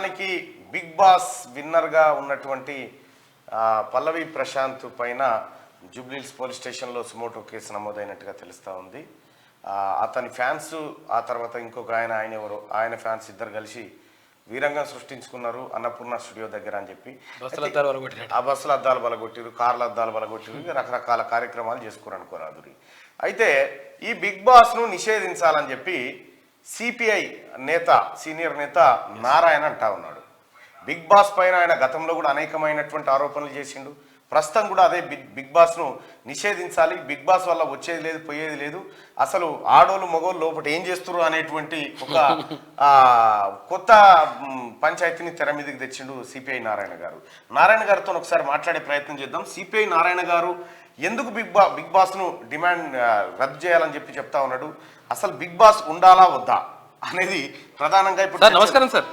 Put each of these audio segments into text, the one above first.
మొత్తానికి big boss విన్నర్గా ఉన్నటువంటి పల్లవి ప్రశాంత్ పైన జూబ్లీహిల్స్ పోలీస్ స్టేషన్లో సుమోటో కేసు నమోదైనట్టుగా తెలుస్తూ ఉంది. అతని ఫ్యాన్స్ ఆ తర్వాత ఇంకొక ఆయన ఎవరు ఆయన ఫ్యాన్స్ ఇద్దరు కలిసి వీరంగం సృష్టించుకున్నారు అన్నపూర్ణ స్టూడియో దగ్గర అని చెప్పి ఆ బస్సుల అద్దాలు బలగొట్టిరు, కార్ల అద్దాలు బలగొట్టిరు, రకరకాల కార్యక్రమాలు చేసుకున్నారు అనుకోరాదురి. అయితే ఈ బిగ్ బాస్ను నిషేధించాలని చెప్పి సిపిఐ నేత సీనియర్ నేత నారాయణ అంటా ఉన్నాడు. బిగ్ బాస్ పైన ఆయన గతంలో కూడా అనేకమైనటువంటి ఆరోపణలు చేసిండు. ప్రస్తుతం కూడా అదే బిగ్ బాస్ను నిషేధించాలి, బిగ్ బాస్ వల్ల వచ్చేది లేదు పోయేది లేదు, అసలు ఆడోళ్ళు మగోళ్ళు లోపల ఏం చేస్తున్నారు అనేటువంటి ఒక కొత్త పంచాయతీని తెర మీదకి తెచ్చిండు సిపిఐ నారాయణ గారు. నారాయణ గారితో ఒకసారి మాట్లాడే ప్రయత్నం చేద్దాం. సిపిఐ నారాయణ గారు ఎందుకు బిగ్ బాస్ను డిమాండ్ రద్దు చేయాలని చెప్తా ఉన్నాడు, అసలు బిగ్ బాస్ ఉండాలా వద్దా అనేది ప్రధానంగా ఇప్పుడు. నమస్కారం sir.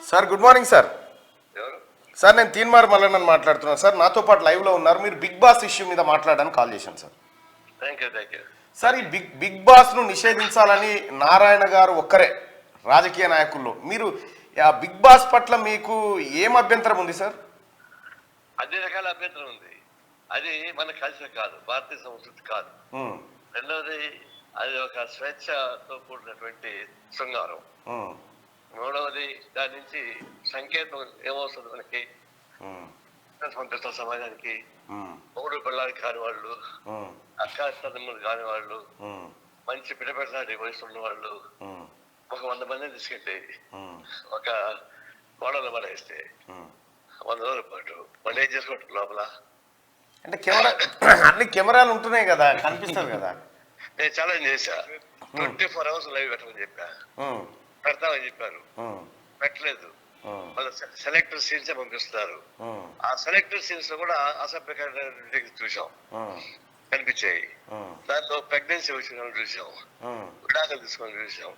Sir good morning sir. Sir నేను తీన్మార్ మల్లన్నని మాట్లాడుతున్నాను సార్. నాతో పాటు లైవ్లో ఉన్నారు. మీరు బిగ్ బాస్ ఇష్యూ మీద మాట్లాడడానికి కాల్ చేశాను సార్. సార్ ఈ బిగ్ బాస్ను నిషేధించాలని నారాయణ గారు ఒక్కరే రాజకీయ నాయకుల్లో, మీరు బిగ్ బాస్ పట్ల మీకు ఏం అభ్యంతరం ఉంది సార్? అన్ని రకాల అభ్యంతరం ఉంది. అది మన కల్చర్ కాదు, భారతీయ సంస్కృతి కాదు. రెండవది అది ఒక స్వేచ్ఛతో కూడినటువంటి శృంగారం. మూడవది దాని నుంచి సంకేతం ఏమవుతుంది మనకి పంపిస్తాం సమాజానికి. మొగుడు పిల్లలకి కాని వాళ్ళు, అక్క తమ్ముడు కాని వాళ్ళు, మంచి పిల్లపెట్టాలి వయసు ఉన్న వాళ్ళు ఒక 100 మందిని తీసుకెళ్ళి ఒక గోడలు పడేస్తే 100 రోజుల పాటు వాళ్ళు ఏం చేసుకుంటారు లోపల? అంటే అన్ని కెమెరాలు ఉంటున్నాయి కదా, కనిపిస్తుంది కదా. నేను ఛాలెంజ్ చేశా, 24 hours లైవ్ పెట్టమని చెప్పా, పెడతామని చెప్పారు, పెట్టలేదు. వాళ్ళు సెలెక్టర్ సీన్స్ పంపిస్తున్నారు. ఆ సెలెక్టర్ సీన్స్ లో కూడా అసభ్యకరమైన చూసాం, కనిపించాయి. దాంట్లో ప్రెగ్నెన్సీ వచ్చిన చూసాం, విడాకులు తీసుకొని చూసాం.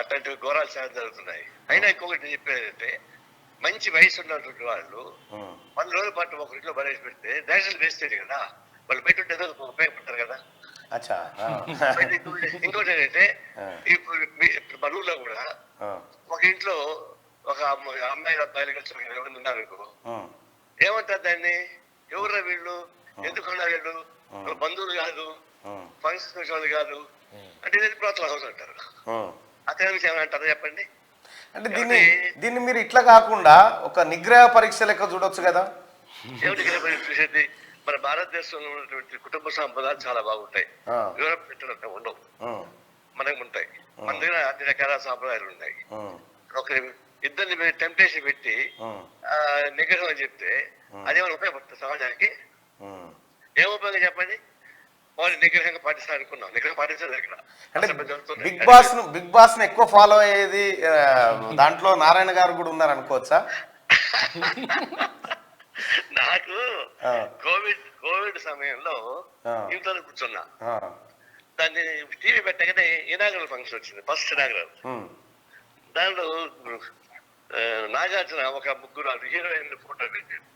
అట్లాంటి ఘోరాలు చాలా జరుగుతున్నాయి. అయినా ఇంకొకటి చెప్పేదంటే, మంచి వయసు ఉన్నటువంటి వాళ్ళు 100 రోజుల పాటు ఒక ఇంట్లో బరేసి పెడితే నేషనల్ వేస్టేజ్ కదా, వాళ్ళు బయట ఉంటే ఉపయోగపడతారు కదా. ఇంకోటి ఏంటంటే, ఇప్పుడు మన ఊళ్ళో కూడా ఒక ఇంట్లో ఒక అమ్మాయి అబ్బాయిలు కలిసి 20 మంది ఉన్నారు. ఏమంటారు దాన్ని? ఎవరు వీళ్ళు, ఎందుకున్నారు వీళ్ళు, వాళ్ళ బంధువులు కాదు, ఫంక్షన్ వాళ్ళు కాదు అంటే ఇది ప్రోత్సాహం హౌస్ అంటారు. అతని విషయం ఏమంటారు చెప్పండి? అంటే దీన్ని మీరు ఇట్లా కాకుండా ఒక నిగ్రహ పరీక్ష లెక్క చూడొచ్చు కదా. ఏమిటి నిగ్రహ పరీక్ష చూసేది? మన భారతదేశంలో ఉన్నటువంటి కుటుంబ సంపదాలు చాలా బాగుంటాయి, యూరోప్ పెట్టినట్టు ఉండవు, మనకు ఉంటాయి. మన దగ్గర అన్ని రకాల సాంప్రదాయాలు ఉన్నాయి. ఒక ఇద్దరిని మీరు టెంప్టేషన్ పెట్టి నిగ్రహం అని చెప్తే అదేమైనా ఉపయోగపడుతుంది సమాజానికి? ఏం ఉపయోగం చెప్పండి? వాళ్ళు నిగ్రహంగా పాటిస్తారు అనుకున్నాం, నిగ్రహం పాటించారు ఇక్కడ. బిగ్ బాస్ ని ఎక్కువ ఫాలో అయ్యేది దాంట్లో నారాయణ గారు కూడా ఉన్నారు అనుకోవచ్చా? నాకు కోవిడ్ సమయంలో ఇంట్లో కూర్చున్నా, దాన్ని టీవీ పెట్టగానే ఇనాగరల్ ఫంక్షన్ వచ్చింది, ఫస్ట్ ఇనాగరల్. దాంట్లో నాగార్జున ఒక 3 హీరోయిన్ ఫోటో పెట్టాడు,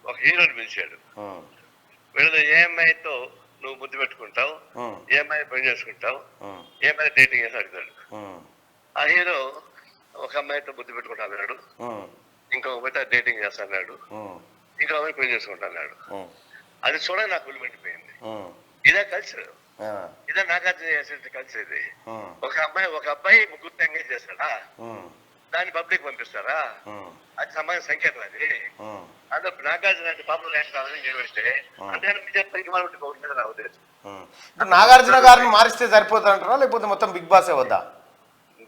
ఒక హీరోని పిలిచాడు. వీళ్ళ ఏ అమ్మాయితో నువ్వు ముద్దు పెట్టుకుంటావు, ఏ అమ్మాయి పని చేసుకుంటావు, ఏ అమ్మాయి డేటింగ్ చేసి అడుగుతాడు. ఆ హీరో ఒక అమ్మాయితో ముద్దు పెట్టుకుంటా అన్నాడు, ఇంకొక అమ్మాయితో డేటింగ్ చేస్తా అన్నాడు, ఇంకో అమ్మాయి పెళ్లి చేసుకుంటా అన్నాడు. అది చూడగా నాకు విలువ పడిపోయింది. ఇదే కల్చర్, ఇదే నాగార్జున చేసే కల్చర్. ఇది ఒక అబ్బాయి 3 ఎంగేజ్ చేస్తాడా, దాన్ని పబ్లిక్ పంపిస్తారా? అది సమాజ సంకేతం. అది అందులో నాగార్జున పాపులర్ చేస్తే నాగార్జున గారిని మారిస్తే సరిపోతుంటారా, లేకపోతే మొత్తం బిగ్ బాస్ వద్దా?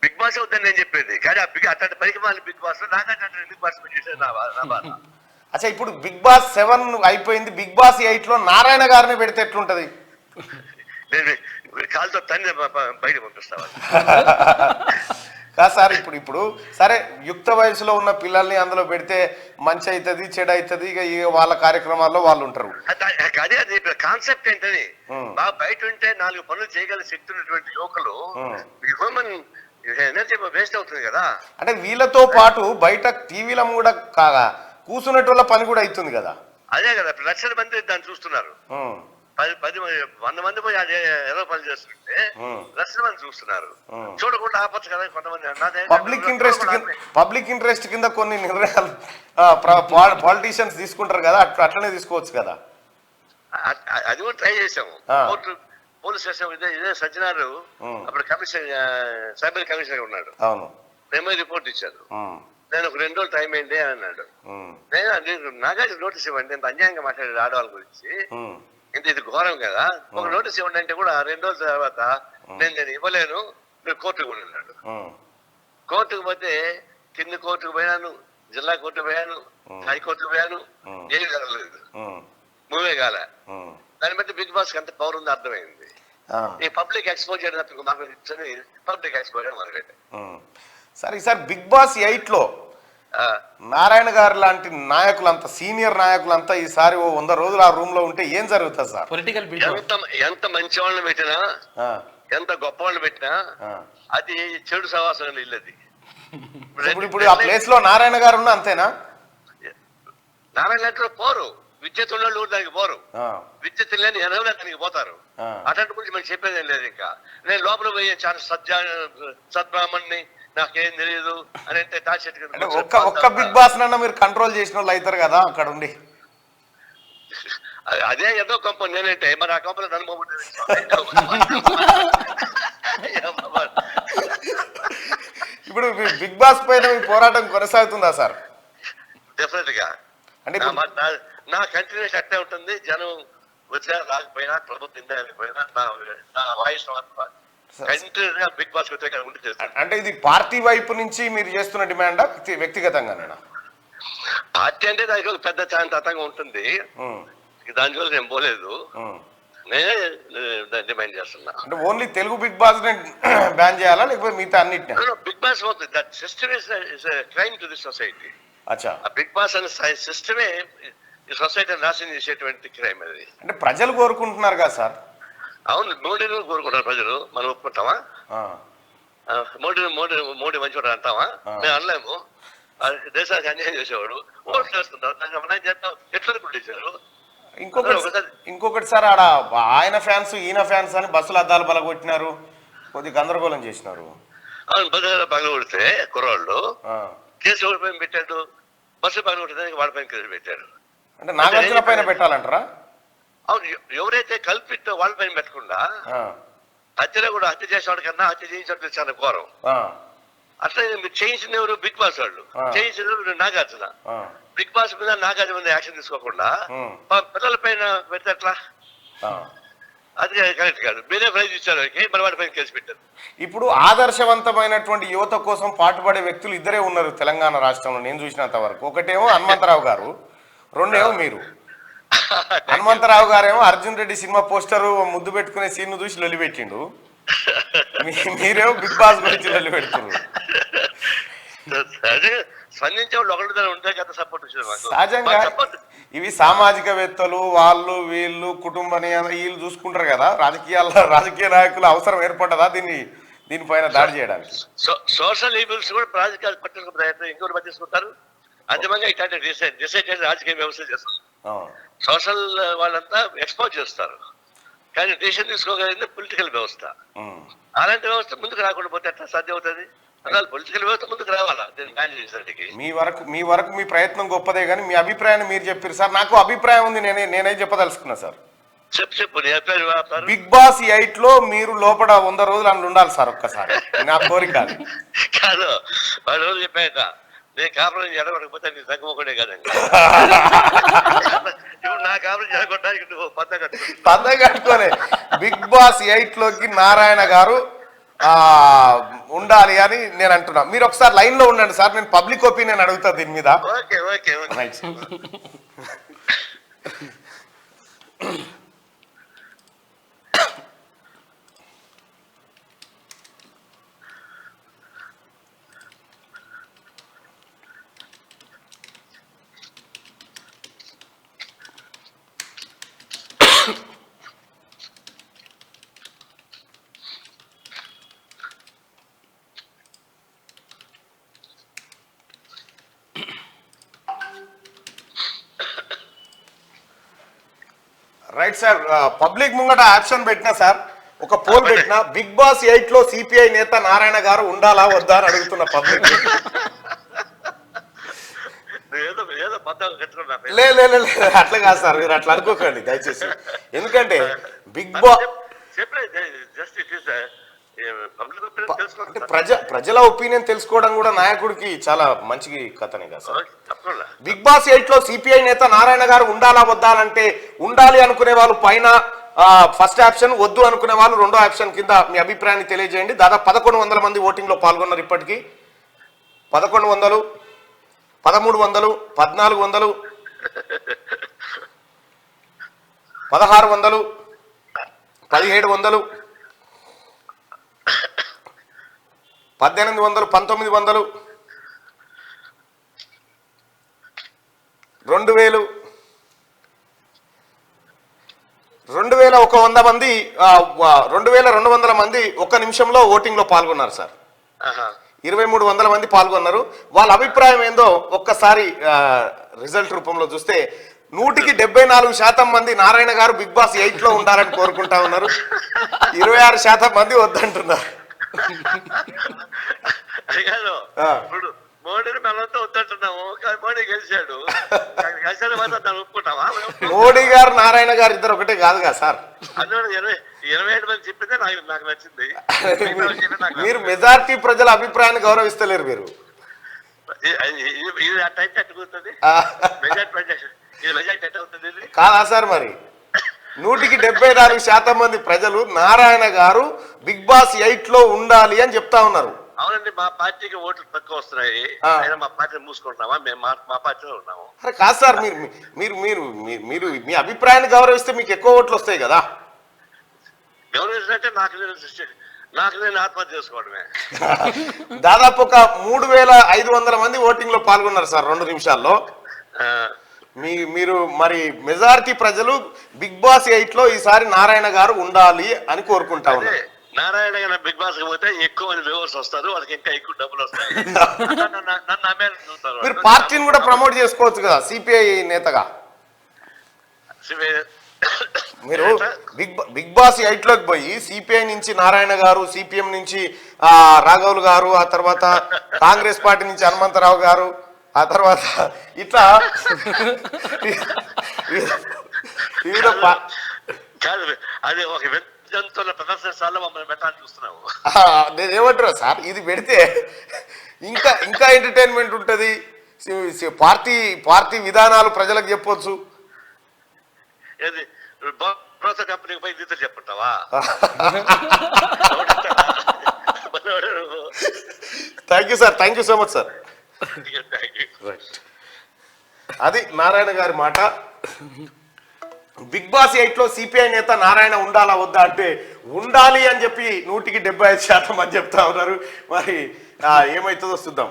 బిగ్ బాస్ వద్దని నేను చెప్పేది, కానీ అట్లాంటి పైకి మాలి Bigg Boss Nagarjuna Bigg Boss చేసేది నా బాధ. అచ్చా, ఇప్పుడు బిగ్ బాస్ 7 అయిపోయింది, బిగ్ బాస్ 8లో నారాయణ గారిని పెడితే ఎట్లుంటది? నేను కాలుతో తన్ని బయట పంపిస్తావా? కాదు సార్, ఇప్పుడు సరే యుక్త వయసులో ఉన్న పిల్లల్ని అందులో పెడితే మంచి అవుతుంది చెడు అవుతుంది, ఇక వాళ్ళ కార్యక్రమాల్లో వాళ్ళు ఉంటారు. అదే అది కాన్సెప్ట్ ఏంటది? బాగా బయట ఉంటే 4 పనులు చేయగల శక్తి ఉన్నటువంటి యువకులు హ్యూమన్ ఎనర్జీ వేస్ట్ అవుతుంది కదా. అంటే వీళ్ళతో పాటు బయట టీవీల కూడా కాగా కూర్చున్నట్టు పని కూడా అవుతుంది కదా. అదే కదా, 1,00,000 మంది దాన్ని చూస్తున్నారు. 100 మంది పోయి అది ఏదో పని చేస్తుంటే లక్షల మంది చూస్తున్నారు. చూడకుండా ఆపచ్చు కదా కొంతమంది. పబ్లిక్ ఇంట్రెస్ట్ కింద కొన్ని నిర్ణయాలు పాలిటీషియన్స్ తీసుకుంటారు కదా, అట్లనే తీసుకోవచ్చు కదా. అది కూడా ట్రై చేసాము. కోర్టు పోలీస్ స్టేషన్ ఇదే సజ్జనారు అప్పుడు కమిషన్ సైబర్ కమిషనర్ ఉన్నాడు. అవును, మేమే రిపోర్ట్ ఇచ్చారు. నేను ఒక 2 రోజులు టైం ఏంటి అని అన్నాడు. నేను నాగార్జున నోటీస్ ఇవ్వండి, ఇంత అన్యాయంగా మాట్లాడాడు ఆడవాళ్ళ గురించి, ఇంత ఇది ఘోరం కదా, ఒక నోటీస్ ఇవ్వండి అంటే కూడా 2 రోజుల తర్వాత నేను ఇవ్వలేను, మీరు కోర్టుకు కూడా అన్నాడు. కోర్టుకు పోతే కింది కోర్టుకు పోయాను, జిల్లా కోర్టుకు పోయాను, హైకోర్టుకు పోయాను, ఏమి జరగలేదు, మూవే కాల. దాన్ని బట్టి బిగ్ బాస్ కి ఎంత పవర్ ఉందో అర్థమైంది. ఈ పబ్లిక్ ఎక్స్పోజర్ మాకు పబ్లిక్ ఎక్స్పోజర్ మొదలెట్టాయి. సరే సార్, బిగ్ బాస్ 8లో నారాయణ గారు లాంటి నాయకులంతా, సీనియర్ నాయకులంతా ఈసారి 100 రోజులు ఆ రూమ్ లో ఉంటే ఏం జరుగుతుంది సార్? పొలిటికల్ ఎంత మంచి వాళ్ళని పెట్టినా, ఎంత గొప్ప వాళ్ళని పెట్టినా అది చెడు సవాసం ఇల్లది. ఇప్పుడు ఆ ప్లేస్ లో నారాయణ గారు ఉన్నా అంతేనా? నారాయణ గారు పోరు, విద్య తొలి దానికి పోరు, విద్య తెలియని ఎనవలు దానికి పోతారు. అటువంటి గురించి మనం చెప్పేదేం లేదు. ఇంకా నేను లోపల పోయి చాలా సద్బ్రాహ్మణ్ణి, నాకేం తెలియదు అని అంటే ఒక్క బిగ్ బాస్ నన్న మీరు కంట్రోల్ చేసిన వాళ్ళు అవుతారు కదా అక్కడ ఉండి. అదే ఏదో కంపెనీ నేనంటే మరి ఆ కంపెనీ నన్ను ఇప్పుడు బిగ్ బాస్ పైన మీ పోరాటం కొనసాగుతుందా సార్? డెఫినెట్ గా. అంటే నా కంటిన్యూస్ అట్టే ఉంటుంది. జనం వచ్చినా రాకపోయినా, ప్రభుత్వం ఇండిపోయినా నా వాయిస్ బిగ్ బాస్ అంటే ఇది పార్టీ వైపు నుంచి మీరు చేస్తున్న డిమాండా వ్యక్తిగతంగా? పార్టీ అంటే దానికి ఒక పెద్ద చాంతంగా ఉంటుంది, దాని వల్ల నేను పోలేదు. నేనే డిమాండ్ చేస్తున్నా. అంటే only Telugu big boss ban చేయాలా లేకపోతే మిగతా అన్నిటిని? Big boss that system is crime to the society. అచ్చా, బిగ్ బాస్ అనే సిస్టమే ఈ సొసైటీని నాశనం చేసేటువంటి క్రైమ్ అది. అంటే ప్రజలు కోరుకుంటున్నారు కదా సార్? అవును, మోడీని కోరుకుంటారు ప్రజలు. మనం ఒప్పుకుంటామా? మోడీ మంచివాడు అంటావా? మేము అనలేము. దేశానికి అన్యాయం చేసేవాడు, ఓట్లు వేసుకుంటారు, ఎట్లా కొట్టేశారు. ఇంకొకటి సార్, ఆడ ఆయన ఫ్యాన్స్ ఈయన ఫ్యాన్స్ అని బస్సులు అద్దాలు బలగొట్టినారు, కొద్దిగా గందరగోళం చేసినారు. అవును, బస్సులు పగలగొడితే కుర్రాళ్ళు కేసు ఎవరి పైన పెట్టాడు? బస్సు పగలగొట్టడానికి వాళ్ళ పైన కేసు పెట్టాడు. అంటే నాగార్జున పైన పెట్టాలంటారా? అవును, ఎవరైతే కల్పితో వాళ్ళ పైన పెట్టకుండా హత్యలో కూడా హత్య చేసేవాడి కన్నా హత్య చేయించడం చాలా ఘోరం. అట్లా మీరు చేయించిన ఎవరు? బిగ్ బాస్ వాళ్ళు. చేయించిన నాగార్జున. బిగ్ బాస్ మీద నాగార్జున మీద యాక్షన్ తీసుకోకుండా పిల్లల పైన పెడితే ఎట్లా? అది కరెక్ట్ కాదు. మీరే ప్రైజ్ ఇచ్చారు, మరి వాడి పైన కేసు పెట్టారు. ఇప్పుడు ఆదర్శవంతమైనటువంటి యువత కోసం పాటుపడే వ్యక్తులు ఇద్దరే ఉన్నారు తెలంగాణ రాష్ట్రంలో నేను చూసినంత వరకు. ఒకటేమో హనుమంతరావు గారు, రెండేమో మీరు. హనుమంతరావు గారేమో అర్జున్ రెడ్డి సినిమా పోస్టర్ ముద్దు పెట్టుకునే సీన్ చూసి లొల్లి పెట్టిండు, మీరేమో బిగ్ బాస్ గురించి లొల్లి పెడుతున్నారు. సహజంగా ఇవి సామాజికవేత్తలు వాళ్ళు వీళ్ళు కుటుంబని వీళ్ళు చూసుకుంటారు కదా, రాజకీయ నాయకుల అవసరం ఏర్పడ్డదా దీనిపైన దాడి చేయడానికి? సోషల్ ఈవిల్స్ కూడా రాజకీయాలు పట్టుకునే ప్రయత్నం ఇంకొకటి పట్టించుకుంటారు. అంతిమంగా ఇట్లాంటి డిసైడ్ చేసి రాజకీయ వ్యవస్థ చేస్తారు. సోషల్ వాళ్ళంతా ఎక్స్పోజ్ చేస్తారు, కానీ దేశం తీసుకోగలిగింది పొలిటికల్ వ్యవస్థ. అలాంటి వ్యవస్థ ముందుకు రాకుండా పోతే ఎట్లా సాధ్యం అవుతుంది? అసలు పొలిటికల్ వ్యవస్థ ముందుకు రావాలా దీన్ని బ్యాన్ చేసేసరికి? మీ వరకు మీ ప్రయత్నం గొప్పదే, కానీ మీ అభిప్రాయాన్ని మీరు చెప్పారు సార్. నాకు అభిప్రాయం ఉంది, నేనే చెప్పదలుచుకున్నా సార్. చెప్పు. బిగ్ బాస్ 8లో మీరు లోపల 100 రోజులు అందులో ఉండాలి సార్, ఒక్కసారి నా కోరిక. కాదు, 10 రోజులు చెప్పాక నేను కాపురం ఎడగొట్టకపోతే నీ తగ్గమొకటే కదండి. ఇప్పుడు నా కాపురం ఎడగొట్టడానికి నువ్వు పద్ద కట్టుకోలే. బిగ్ బాస్ 8లోకి నారాయణ గారు ఉండాలి అని నేను అంటున్నా. మీరు ఒకసారి లైన్ లో ఉండండి సార్, నేను పబ్లిక్ ఒపీనియన్ అడుగుతా దీని మీద. ఓకే. రైట్ సార్, పబ్లిక్ ముంగట ఆప్షన్ పెట్టినా సార్, ఒక పోల్ పెట్టినా, బిగ్ బాస్ 8 లో సిపిఐ నేత నారాయణ గారు ఉండాలా వద్దా అని అడుగుతున్న పబ్లిక్. లేదు అట్లా కాదు సార్, మీరు అట్లా అనుకోకండి దయచేసి. ఎందుకంటే బిగ్ బాస్ ప్రజల ఒపీనియన్ తెలుసుకోవడం కూడా నాయకుడికి చాలా మంచి కథనే కదా సార్. బిగ్ బాస్ 8 లో సిపిఐ నేత నారాయణ గారు ఉండాలా వద్దా అంటే, ఉండాలి అనుకునే వాళ్ళు పైన ఫస్ట్ ఆప్షన్, వద్దు అనుకునే వాళ్ళు రెండో ఆప్షన్ కింద మీ అభిప్రాయాన్ని తెలియజేయండి. దాదాపు 1100 మంది ఓటింగ్ లో పాల్గొన్నారు. ఇప్పటికీ 1100, 1300, 1400, 1600, 1700, 1800, 1900, 2000, 2100 మంది, 2200 మంది ఒక్క నిమిషంలో ఓటింగ్ లో పాల్గొన్నారు సార్. 2300 మంది పాల్గొన్నారు. వాళ్ళ అభిప్రాయం ఏందో ఒక్కసారి రిజల్ట్ రూపంలో చూస్తే 174% మంది నారాయణ గారు బిగ్ బాస్ 8 లో ఉండాలని కోరుకుంటా ఉన్నారు. 26% మంది వద్దంటున్నారు. ఇప్పుడు మోడీని మనతో వద్దంటున్నాము, మోడీ గెలిచాడు. ఒప్పుకుంటావా? మోడీ గారు నారాయణ గారు ఇద్దరు ఒకటే కాదు కదా సార్. అందులో 27 మంది చెప్పిందే నాకు నచ్చింది. మీరు మెజారిటీ ప్రజల అభిప్రాయాన్ని గౌరవిస్తలేరు మీరు. ఇది అట్ట అట్టుకుంటుంది మెజారిటీ అవుతుంది కాదా సార్? మరి 174% మంది ప్రజలు నారాయణ గారు బిగ్ బాస్ 8 లో ఉండాలి అని చెప్తా ఉన్నారు. అవునండి, మా పార్టీకి ఓట్లు తక్కువ వస్తున్నాయి, మా పార్టీని మూసుకుంటున్నామా? మేము మా పార్టీలో ఉన్నాము. అరే కాదు సార్, మీరు మీరు మీరు మీ అభిప్రాయాన్ని గౌరవిస్తే మీకు ఎక్కువ ఓట్లు వస్తాయి కదా. గౌరవించినట్టే నాకు నేను ఆత్మహత్య చేసుకోవడమే. దాదాపు ఒక 3500 మంది ఓటింగ్ లో పాల్గొన్నారు సార్ 2 నిమిషాల్లో. మీరు మరి మెజారిటీ ప్రజలు బిగ్ బాస్ 8 లో ఈసారి నారాయణ గారు ఉండాలి అని కోరుకుంటా ఉన్నారు. నారాయణ గారు బిగ్ బాస్ పోతే ఎక్కువ మంది వ్యూవర్స్ వస్తారు, వాళ్ళకి ఇంకా ఎక్కువ డబ్బులు వస్తాయి. మీరు పార్టీని కూడా ప్రమోట్ చేసుకోవచ్చు కదా సిపిఐ నేతగా. మీరు బిగ్ బాస్ 8 లోకి పోయి సిపిఐ నుంచి నారాయణ గారు, సిపిఎం నుంచి రాఘవులు గారు, ఆ తర్వాత కాంగ్రెస్ పార్టీ నుంచి హనుమంతరావు గారు, ఆ తర్వాత ఇట్లా కాదు, అది ఒక జంతువుల ప్రదర్శనశాలలో మమ్మల్ని పెట్టాలని చూస్తున్నాము. నేనేమంటారు సార్, ఇది పెడితే ఇంకా ఎంటర్టైన్మెంట్ ఉంటుంది. పార్టీ విధానాలు ప్రజలకు చెప్పొచ్చు. ఏది భరోసా కంపెనీకి పోయి నీతో చెప్పుంటావా? Thank you sir, thank you so much sir. అది నారాయణ గారి మాట. బిగ్ బాస్ 8 లో సిపిఐ నేత నారాయణ ఉండాలా వద్దా అంటే, ఉండాలి అని చెప్పి 175% అని చెప్తా ఉన్నారు. మరి ఏమైతుందో చూద్దాం.